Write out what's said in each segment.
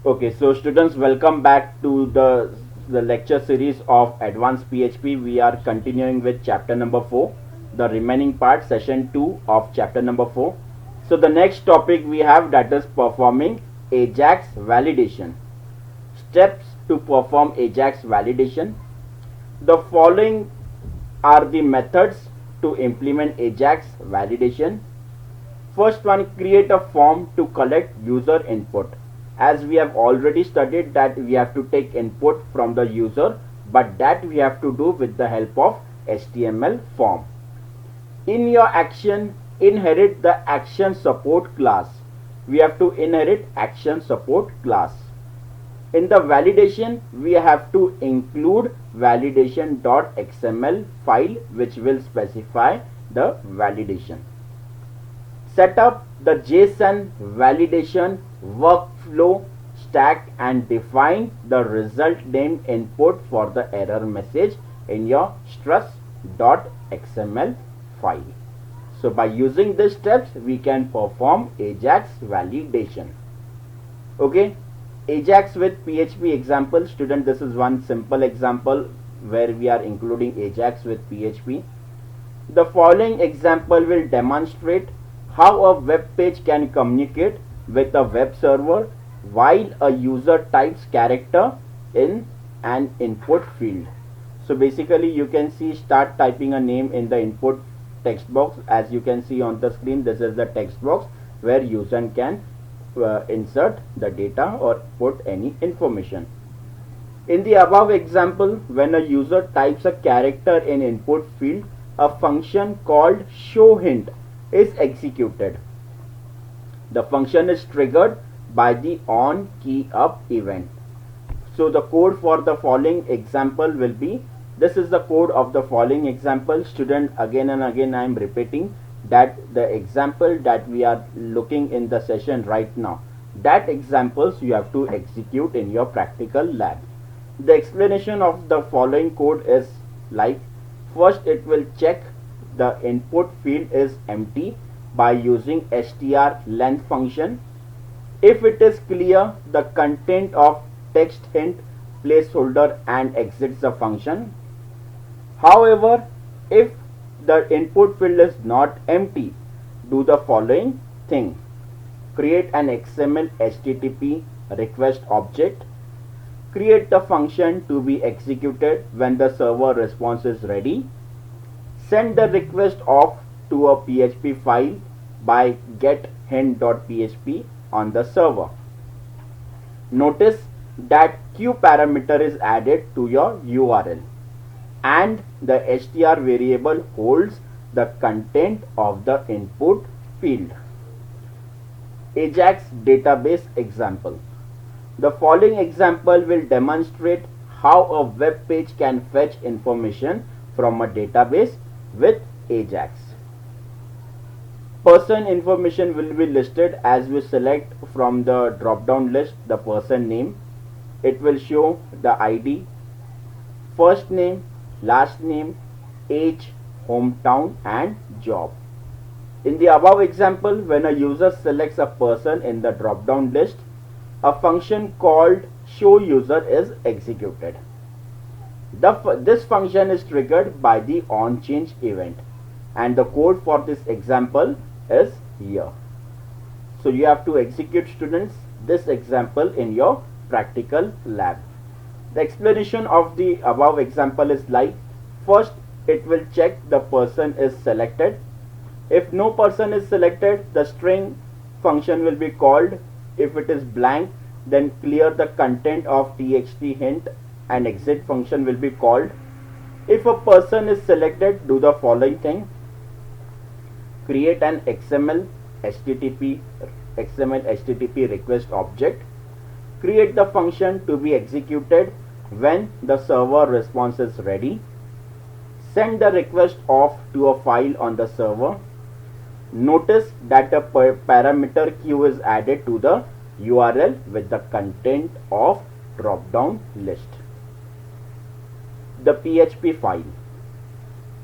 Okay, so students, welcome back to the lecture series of Advanced PHP. We are continuing with chapter number 4, the remaining part, session 2 of chapter number 4. So the next topic we have, that is performing Ajax validation. Steps to perform Ajax validation. The following are the methods to implement Ajax validation. First one, create a form to collect user input. As we have already studied that we have to take input from the user, but that we have to do with the help of HTML form. In your action, inherit the action support class. We have to inherit action support class. In the validation, we have to include validation.xml file which will specify the validation. Set up the JSON validation workflow stack and define the result name input for the error message in your stress.xml file. So by using these steps, we can perform Ajax validation. Okay, Ajax with PHP example. Student, this is one simple example where we are including Ajax with PHP. The following example will demonstrate how a web page can communicate with a web server while a user types character in an input field. So basically you can see, start typing a name in the input text box. As you can see on the screen, this is the text box where user can insert the data or put any information. In the above example, when a user types a character in input field, a function called showHint is executed. The function is triggered by the onKeyUp event. So the code for the following example will be, this is the code of the following example. Student, again and again I am repeating that the example that we are looking in the session right now, that examples you have to execute in your practical lab. The explanation of the following code is like, first it will check the input field is empty by using strLength function. If it is clear the content of text hint placeholder and exits the function. However, if the input field is not empty, do the following thing. Create an XML HTTP request object. Create the function to be executed when the server response is ready. Send the request off to a PHP file by getHint.php on the server. Notice that Q parameter is added to your URL and the str variable holds the content of the input field. Ajax database example. The following example will demonstrate how a web page can fetch information from a database with Ajax. Person information will be listed as we select from the drop down list the person name. It will show the ID, first name, last name, age, hometown and job. In the above example, when a user selects a person in the drop down list, a function called showUser is executed. This function is triggered by the onChange event and the code for this example is here. So you have to execute, students, this example in your practical lab. The explanation of the above example is like, first it will check the person is selected. If no person is selected, the string function will be called. If it is blank, then clear the content of txt hint and exit function will be called. If a person is selected, do the following thing. Create an XML HTTP request object. Create the function to be executed when the server response is ready. Send the request off to a file on the server. Notice that a parameter Q is added to the URL with the content of drop down list. The PHP file.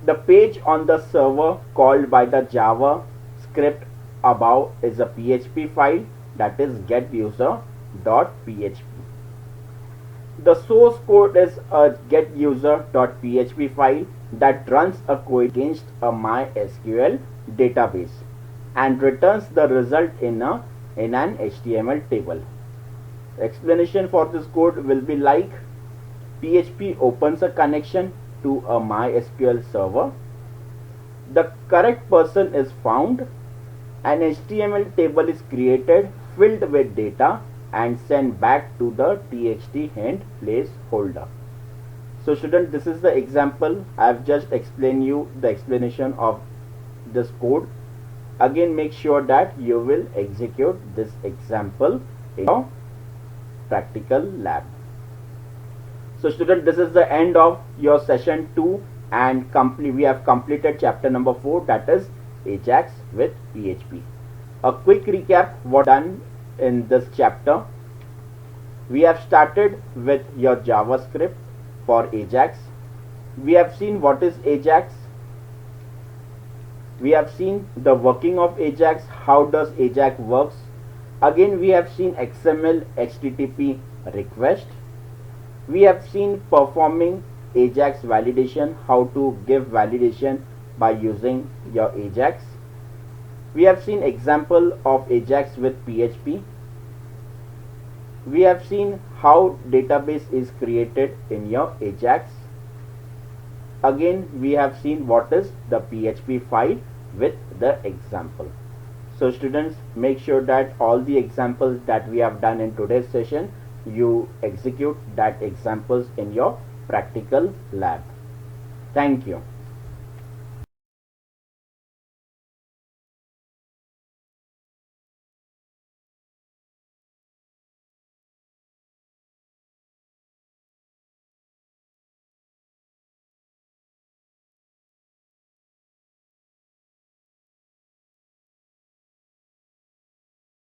The page on the server called by the Java script above is a PHP file, that is get user get_user.php. The source code is a get_user.php file that runs a query against a MySQL database and returns the result in an HTML table. Explanation for this code will be like: PHP opens a connection to a MySQL server. The correct person is found. An HTML table is created filled with data and sent back to the txt hint placeholder. So student, this is the example. I have just explained you the explanation of this code. Again, make sure that you will execute this example in your practical lab. So student, this is the end of your session 2, and we have completed chapter number 4, that is Ajax with PHP. A quick recap what done in this chapter. We have started with your JavaScript for Ajax. We have seen what is Ajax. We have seen the working of Ajax, how does Ajax works. Again, we have seen XML HTTP request. We have seen performing Ajax validation, how to give validation by using your Ajax. We have seen example of Ajax with PHP. We have seen how database is created in your Ajax. Again, we have seen what is the PHP file with the example. So students, make sure that all the examples that we have done in today's session, you execute that examples in your practical lab. Thank you.